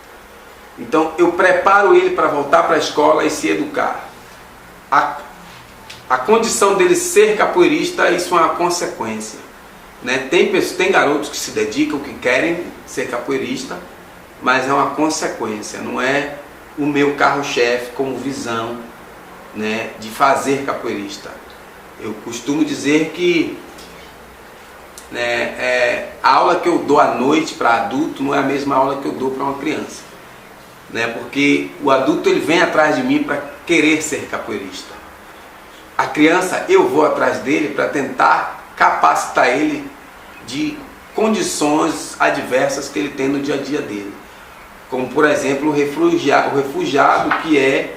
Speaker 1: Então eu preparo ele para voltar para a escola e se educar. A condição dele ser capoeirista, isso é uma consequência. Né? Tem garotos que se dedicam, que querem ser capoeirista, mas é uma consequência, não é o meu carro-chefe como visão, né, de fazer capoeirista. Eu costumo dizer que a aula que eu dou à noite para adulto não é a mesma aula que eu dou para uma criança, né? Porque o adulto ele vem atrás de mim para querer ser capoeirista. A criança, eu vou atrás dele para tentar capacitar ele de condições adversas que ele tem no dia a dia dele. Como, por exemplo, o refugiado que é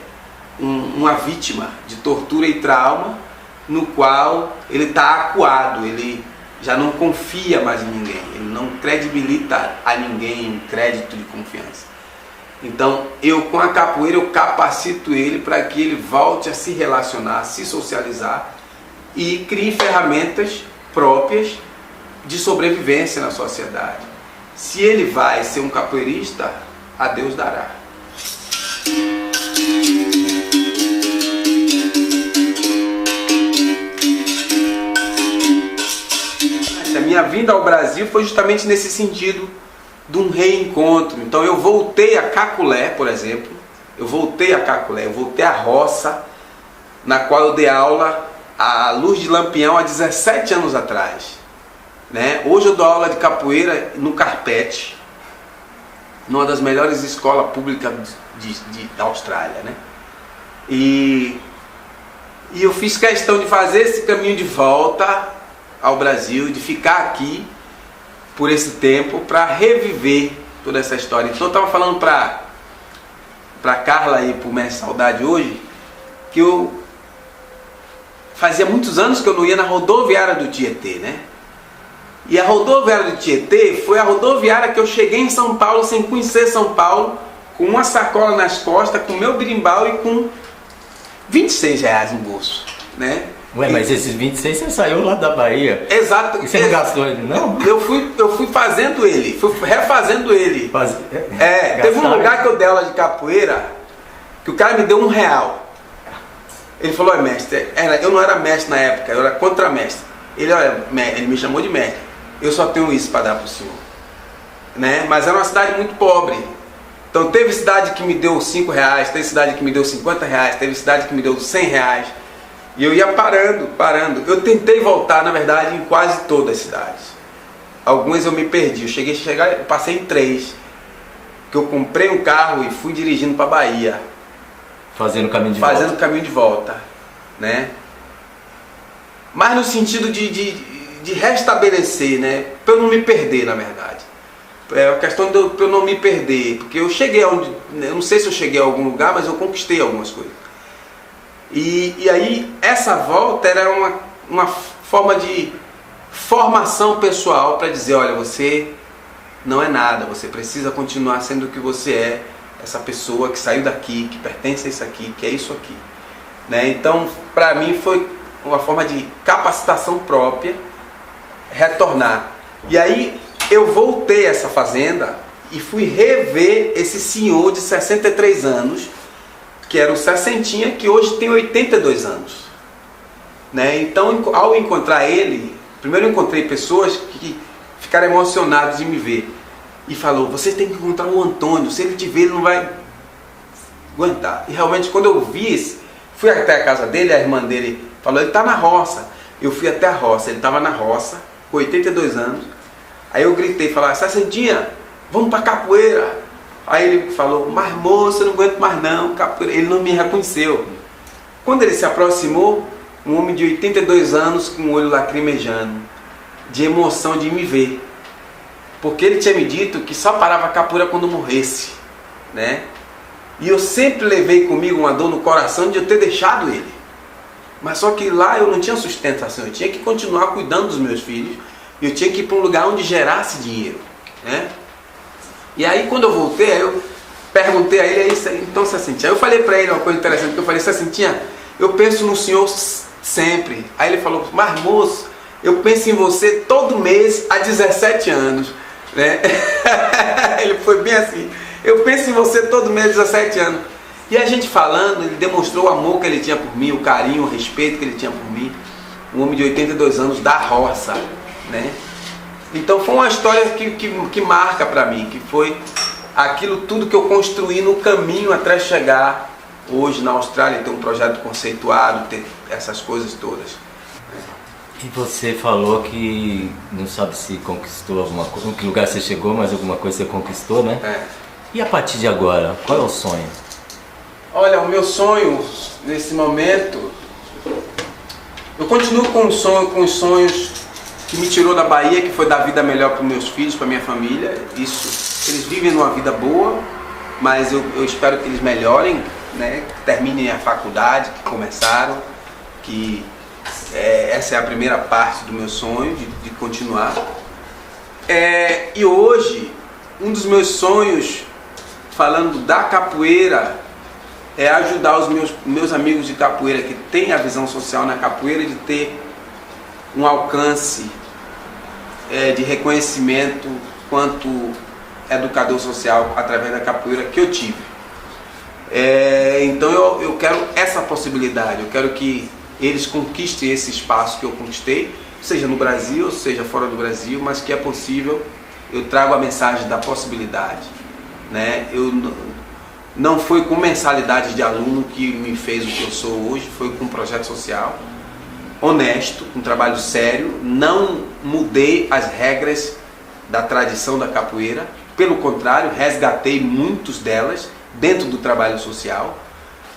Speaker 1: uma vítima de tortura e trauma, no qual ele está acuado, ele já não confia mais em ninguém, ele não credibilita a ninguém um crédito de confiança. Então, com a capoeira, eu capacito ele para que ele volte a se relacionar, a se socializar e crie ferramentas próprias de sobrevivência na sociedade. Se ele vai ser um capoeirista, a Deus dará. A minha vinda ao Brasil foi justamente nesse sentido de um reencontro. Então eu voltei a Caculé, por exemplo. Eu voltei à roça, na qual eu dei aula à luz de Lampião há 17 anos atrás. Né? Hoje eu dou aula de capoeira no Carpete, numa das melhores escolas públicas da Austrália. Né? E eu fiz questão de fazer esse caminho de volta ao Brasil, de ficar aqui por esse tempo, para reviver toda essa história. Então eu estava falando para Carla e para o Mestre Saudade hoje, que eu fazia muitos anos que eu não ia na rodoviária do Tietê, né? E a rodoviária do Tietê foi a rodoviária que eu cheguei em São Paulo sem conhecer São Paulo, com uma sacola nas costas, com meu berimbau e com R$26 no bolso, né?
Speaker 2: Ué, mas esses 26 você saiu lá da Bahia.
Speaker 1: Exato.
Speaker 2: E você não gastou ele, não?
Speaker 1: Eu fui fazendo ele, fui refazendo ele. Teve um lugar que eu dei aula de capoeira, que o cara me deu R$1. Ele falou, mestre, eu não era mestre na época, eu era contramestre. Ele me chamou de mestre. Eu só tenho isso para dar para o senhor. Né? Mas era uma cidade muito pobre. Então teve cidade que me deu R$5, teve cidade que me deu R$50, teve cidade que me deu R$100. E eu ia parando. Eu tentei voltar, na verdade, em quase todas as cidades. Algumas eu me perdi. Eu passei em 3. Que eu comprei um carro e fui dirigindo para Bahia.
Speaker 2: Fazendo o caminho
Speaker 1: de volta. Né? Mas no sentido de restabelecer, né? Para eu não me perder, na verdade. É a questão de eu não me perder. Porque eu cheguei aonde. Eu não sei se eu cheguei a algum lugar, mas eu conquistei algumas coisas. E aí essa volta era uma forma de formação pessoal para dizer, olha, você não é nada, você precisa continuar sendo o que você é, essa pessoa que saiu daqui, que pertence a isso aqui, que é isso aqui. Né? Então, para mim foi uma forma de capacitação própria, retornar. E aí eu voltei a essa fazenda e fui rever esse senhor de 63 anos, que era o Sessentinha, que hoje tem 82 anos. Né? Então, ao encontrar ele, primeiro eu encontrei pessoas que ficaram emocionadas de me ver. E falou, você tem que encontrar o Antônio, se ele te ver ele não vai aguentar. E realmente quando eu vi, fui até a casa dele, a irmã dele falou, ele está na roça. Eu fui até a roça, ele estava na roça, com 82 anos. Aí eu gritei, falei, Sessentinha, vamos para capoeira. Aí ele falou, mas moço, eu não aguento mais não, capoeira. Ele não me reconheceu. Quando ele se aproximou, um homem de 82 anos com o olho lacrimejando, de emoção de me ver. Porque ele tinha me dito que só parava a capoeira quando morresse, né? E eu sempre levei comigo uma dor no coração de eu ter deixado ele. Mas só que lá eu não tinha sustentação, eu tinha que continuar cuidando dos meus filhos, e eu tinha que ir para um lugar onde gerasse dinheiro, né? E aí quando eu voltei, aí eu perguntei a ele, então Sessentinha, eu falei para ele uma coisa interessante, que eu falei, Sessentinha, eu penso no senhor sempre. Aí ele falou, mas moço, eu penso em você todo mês há 17 anos. Né? Ele foi bem assim, eu penso em você todo mês há 17 anos. E a gente falando, ele demonstrou o amor que ele tinha por mim, o carinho, o respeito que ele tinha por mim. Um homem de 82 anos da roça, né? Então foi uma história que marca para mim, que foi aquilo tudo que eu construí no caminho até chegar hoje na Austrália, ter um projeto conceituado, ter essas coisas todas.
Speaker 2: E você falou que não sabe se conquistou alguma coisa, em que lugar você chegou, mas alguma coisa você conquistou, né?
Speaker 1: É.
Speaker 2: E a partir de agora, qual é o sonho?
Speaker 1: Olha, o meu sonho nesse momento, eu continuo com os sonhos que me tirou da Bahia, que foi dar vida melhor para os meus filhos, para minha família. Isso, eles vivem numa vida boa, mas eu espero que eles melhorem, né? Terminem a faculdade que começaram, que essa é a primeira parte do meu sonho, de continuar. E hoje, um dos meus sonhos, falando da capoeira, é ajudar os meus amigos de capoeira que têm a visão social na capoeira, de ter um alcance de reconhecimento quanto educador social através da capoeira que eu tive. Então eu quero essa possibilidade, eu quero que eles conquistem esse espaço que eu conquistei, seja no Brasil, seja fora do Brasil, mas que é possível. Eu trago a mensagem da possibilidade, né? Não foi com mensalidade de aluno que me fez o que eu sou hoje, foi com um projeto social honesto, um trabalho sério. Não mudei as regras da tradição da capoeira, pelo contrário, resgatei muitas delas dentro do trabalho social,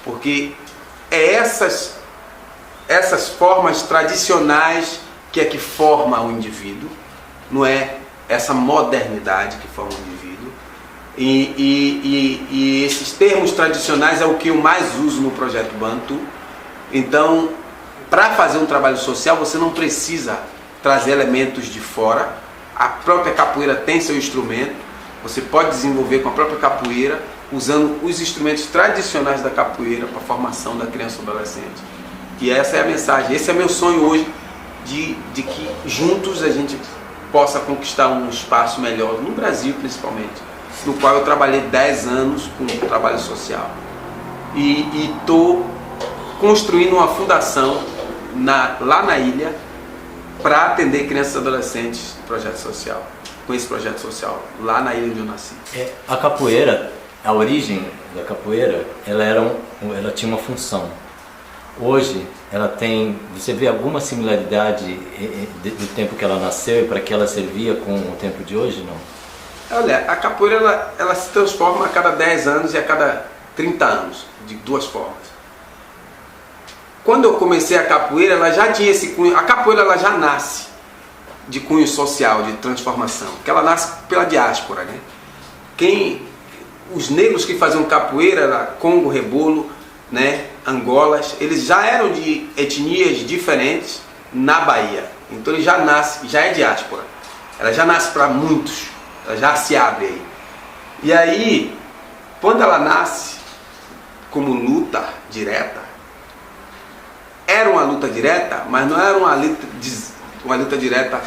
Speaker 1: porque é essas formas tradicionais que forma o indivíduo, não é essa modernidade que forma o indivíduo. E esses termos tradicionais é o que eu mais uso no projeto Bantu. Então, para fazer um trabalho social, você não precisa trazer elementos de fora. A própria capoeira tem seu instrumento, você pode desenvolver com a própria capoeira, usando os instrumentos tradicionais da capoeira para a formação da criança e adolescente. E essa é a mensagem, esse é meu sonho hoje, de que juntos a gente possa conquistar um espaço melhor, no Brasil principalmente, no qual eu trabalhei 10 anos com o trabalho social. E estou construindo uma fundação lá na ilha para atender crianças e adolescentes com esse projeto social, lá na ilha onde eu nasci.
Speaker 2: A capoeira, a origem da capoeira, ela tinha uma função. Hoje, você vê alguma similaridade do tempo que ela nasceu e para que ela servia com o tempo de hoje, não?
Speaker 1: Olha, a capoeira ela se transforma a cada 10 anos e a cada 30 anos, de duas formas. Quando eu comecei a capoeira, ela já tinha esse cunho. A capoeira ela já nasce de cunho social, de transformação, que ela nasce pela diáspora, né? Os negros que faziam capoeira, Congo, Rebolo, né, Angolas, eles já eram de etnias diferentes na Bahia. Então ele já é diáspora. Ela já nasce para muitos, ela já se abre aí. E aí, quando ela nasce como luta direta, era uma luta direta, mas não era uma luta direta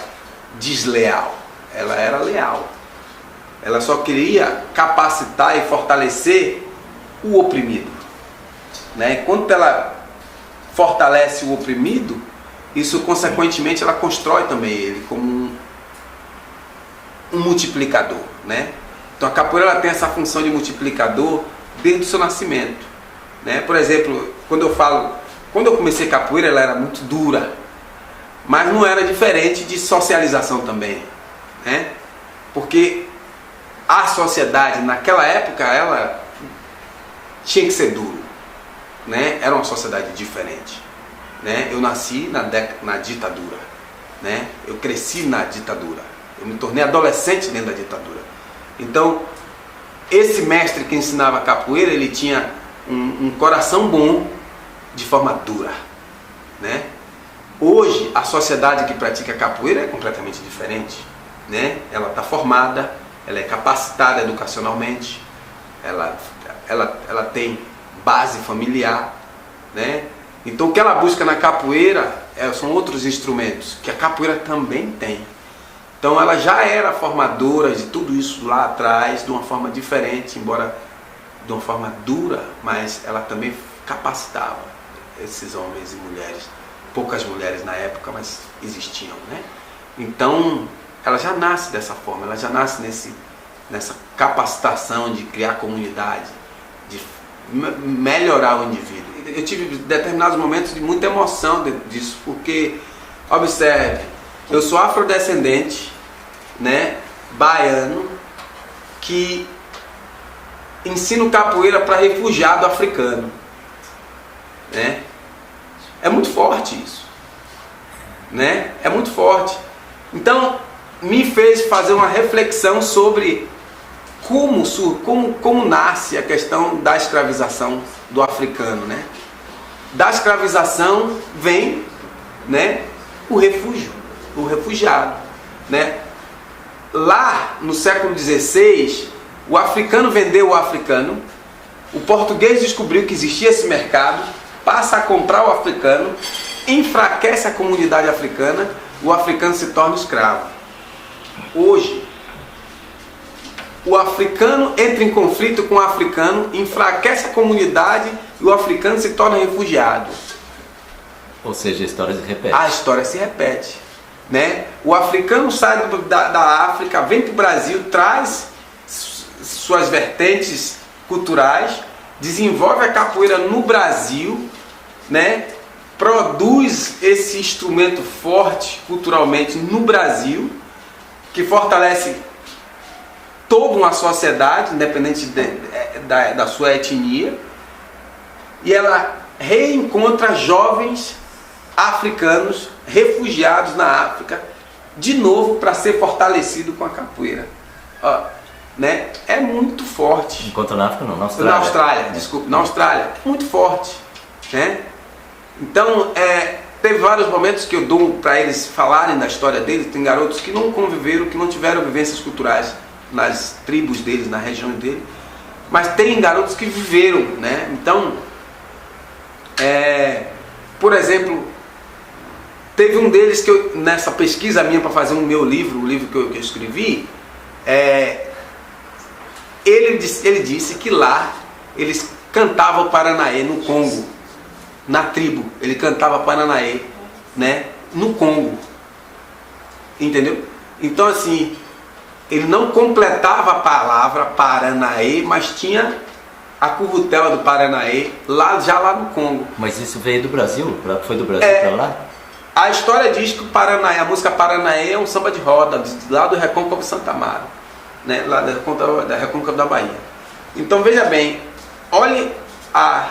Speaker 1: desleal. Ela era leal. ela só queria capacitar e fortalecer o oprimido, né? Enquanto ela fortalece o oprimido, isso consequentemente ela constrói também ele como um multiplicador, né? Então a capoeira ela tem essa função de multiplicador desde o seu nascimento, né? Por exemplo, quando eu comecei capoeira, ela era muito dura, mas não era diferente de socialização também, né? Porque a sociedade naquela época ela tinha que ser duro, né? Era uma sociedade diferente, né? Eu nasci na ditadura, né? Eu cresci na ditadura, eu me tornei adolescente dentro da ditadura. Então esse mestre que ensinava capoeira, ele tinha um coração bom de forma dura, né? Hoje a sociedade que pratica capoeira é completamente diferente, né? Ela está formada, ela é capacitada educacionalmente, ela tem base familiar, né? Então o que ela busca na capoeira são outros instrumentos que a capoeira também tem. Então ela já era formadora de tudo isso lá atrás, de uma forma diferente, embora de uma forma dura, mas ela também capacitava esses homens e mulheres. Poucas mulheres na época, mas existiam, né? Então ela já nasce dessa forma, ela já nasce nessa capacitação de criar comunidade, de melhorar o indivíduo. Eu tive determinados momentos de muita emoção disso, porque, observe, eu sou afrodescendente, né, baiano, que ensino capoeira para refugiado africano, né? É muito forte isso, né? É muito forte. Então me fez fazer uma reflexão sobre como nasce a questão da escravização do africano, né? Da escravização vem, né, o refúgio, o refugiado, né? Lá no século XVI, o africano vendeu o africano, o português descobriu que existia esse mercado, passa a comprar o africano, enfraquece a comunidade africana, o africano se torna escravo. Hoje, o africano entra em conflito com o africano, enfraquece a comunidade e o africano se torna refugiado.
Speaker 2: Ou seja, a história se repete.
Speaker 1: A história se repete, né? O africano sai da África, vem para o Brasil, traz suas vertentes culturais, desenvolve a capoeira no Brasil, né? Produz esse instrumento forte culturalmente no Brasil, que fortalece toda uma sociedade, independente da sua etnia, e ela reencontra jovens africanos refugiados na África de novo para ser fortalecido com a capoeira. Ó, né? É muito forte.
Speaker 2: Encontra na África não, na Austrália.
Speaker 1: Na Austrália, desculpe, na Austrália. Muito forte, né? Então, teve vários momentos que eu dou para eles falarem da história deles. Tem garotos que não conviveram, que não tiveram vivências culturais nas tribos deles, na região dele, mas tem garotos que viveram, né? Então, por exemplo, teve um deles que eu, nessa pesquisa minha para fazer o livro que eu escrevi, ele disse que lá eles cantavam Paranaê no Congo, na tribo, ele cantava Paranaê, né, no Congo, entendeu? Então assim, ele não completava a palavra Paranaê, mas tinha a currutela do Paranaê já lá no Congo.
Speaker 2: Mas isso veio do Brasil? Foi do Brasil para lá?
Speaker 1: A história diz que o Paranaê, a música Paranaê é um samba de roda, lá do Recôncavo de Santa Amaro, né? Lá da Recôncavo da Bahia. Então veja bem, olhe a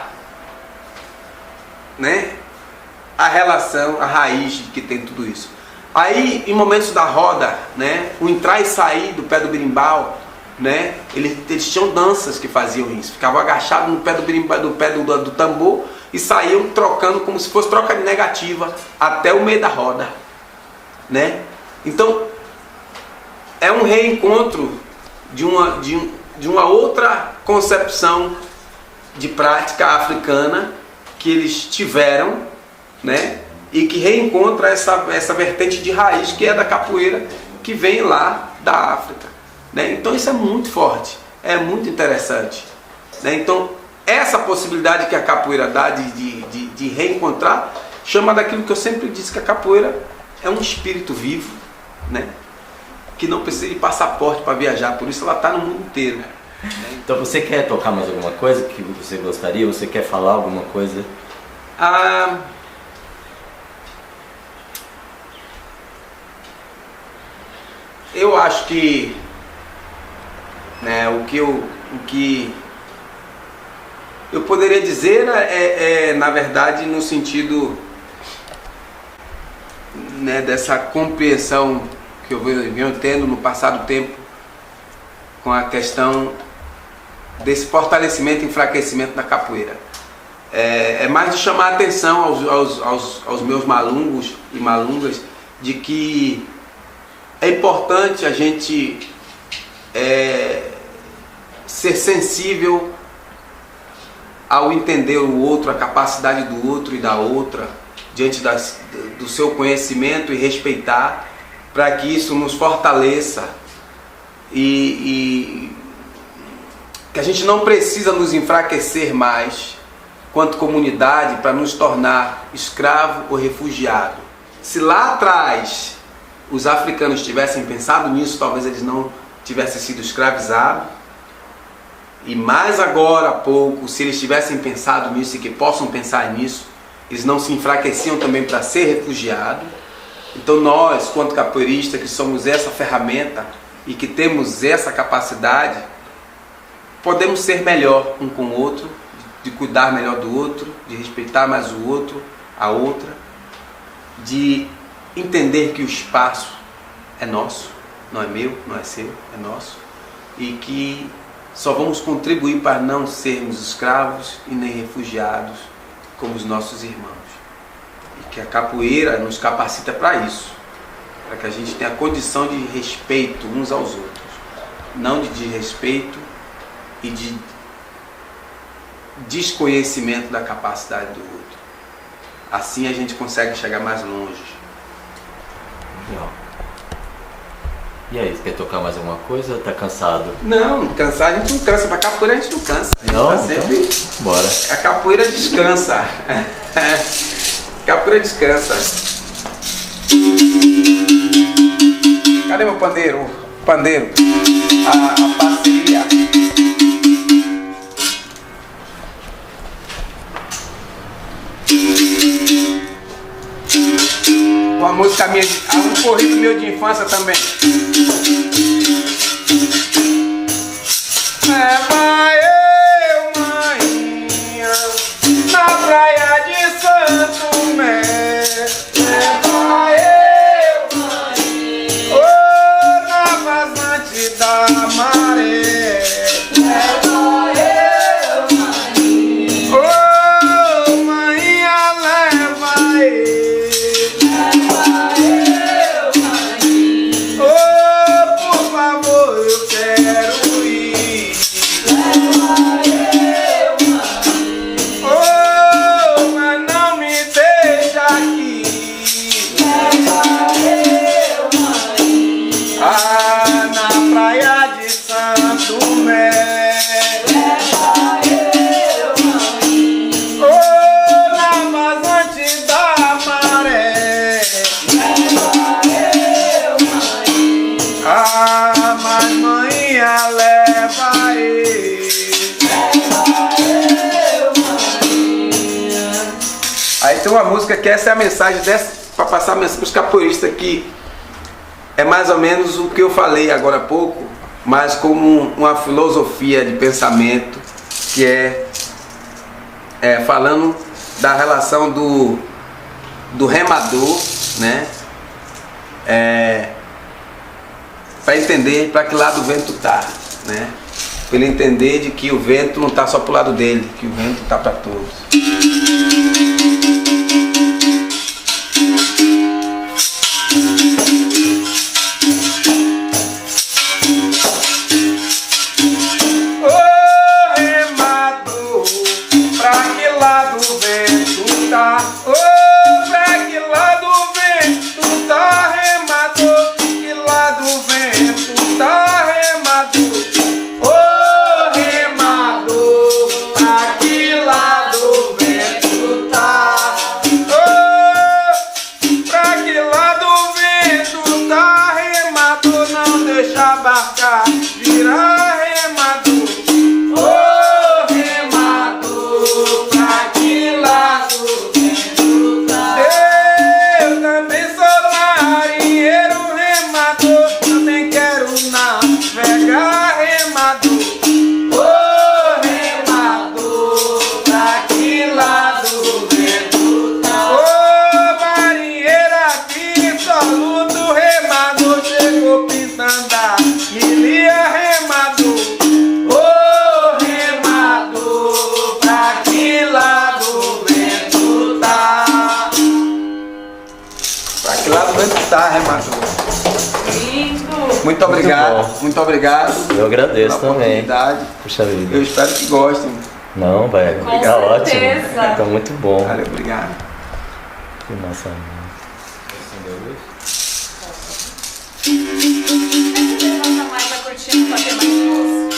Speaker 1: relação, a raiz que tem tudo isso. Aí, em momentos da roda, né, o entrar e sair do pé do berimbau, né, eles tinham danças que faziam isso. Ficavam agachados no pé do berimbau, do tambor, e saíam trocando como se fosse troca negativa até o meio da roda, né? Então, é um reencontro de uma outra concepção de prática africana que eles tiveram, né? E que reencontra essa vertente de raiz que é da capoeira, que vem lá da África, né? Então isso é muito forte, é muito interessante, né? Então essa possibilidade que a capoeira dá de reencontrar, chama daquilo que eu sempre disse, que a capoeira é um espírito vivo, né? Que não precisa de passaporte para viajar, por isso ela está no mundo inteiro.
Speaker 2: Então você quer tocar mais alguma coisa que você gostaria? Você quer falar alguma coisa?
Speaker 1: Eu acho que, né, o que eu poderia dizer na verdade, no sentido, né, dessa compreensão que eu venho tendo no passado tempo com a questão desse fortalecimento e enfraquecimento da capoeira. É mais de chamar a atenção aos meus malungos e malungas de que é importante a gente ser sensível ao entender o outro, a capacidade do outro e da outra, diante do seu conhecimento, e respeitar, para que isso nos fortaleça e que a gente não precisa nos enfraquecer mais quanto comunidade para nos tornar escravo ou refugiado. Se lá atrás os africanos tivessem pensado nisso, talvez eles não tivessem sido escravizados. E mais agora há pouco, se eles tivessem pensado nisso e que possam pensar nisso, eles não se enfraqueciam também para ser refugiados. Então nós, quanto capoeiristas, que somos essa ferramenta e que temos essa capacidade, podemos ser melhor um com o outro, de cuidar melhor do outro, de respeitar mais o outro, a outra, de entender que o espaço é nosso, não é meu, não é seu, é nosso, e que só vamos contribuir para não sermos escravos e nem refugiados como os nossos irmãos. E que a capoeira nos capacita para isso, para que a gente tenha a condição de respeito uns aos outros, não de desrespeito e de desconhecimento da capacidade do outro. Assim a gente consegue chegar mais longe.
Speaker 2: Legal. E aí, você quer tocar mais alguma coisa ou tá cansado?
Speaker 1: Não, cansar a gente não cansa, mas capoeira a gente não cansa. A gente
Speaker 2: não?
Speaker 1: Tá sempre...
Speaker 2: Então, bora.
Speaker 1: A capoeira descansa. Capoeira descansa. Cadê meu pandeiro? Pandeiro. A parceria. Uma música minha, um corrido meu de infância também. Leva eu, maninha, na praia de Santo Tomé. Leva eu, maninha, oh, na vazante da maré. Leva eu, maninha, oh, maninha, leva eu. Aí tem uma música que essa é a mensagem dessa, para passar a mensagem para os capoeiristas, que é mais ou menos o que eu falei agora há pouco, mas como uma filosofia de pensamento, que falando da relação do remador, né? Para entender para que lado o vento tá, né? Para ele entender de que o vento não está só para o lado dele, que o vento está para todos. Tá remador, que lá do vento tá remador. Lá do vento tá, arrematou.
Speaker 3: Lindo!
Speaker 1: Muito obrigado,
Speaker 2: bom.
Speaker 1: muito obrigado.
Speaker 2: Eu agradeço
Speaker 1: pela
Speaker 2: também.
Speaker 1: oportunidade.
Speaker 2: Puxa vida.
Speaker 1: Eu espero que gostem.
Speaker 2: Não, velho.
Speaker 3: Com
Speaker 2: Tá ótimo.
Speaker 3: certeza.
Speaker 2: Tá muito bom.
Speaker 1: Valeu, obrigado.
Speaker 2: Que massa.
Speaker 3: Levanta mais a cortina pra ter mais luz.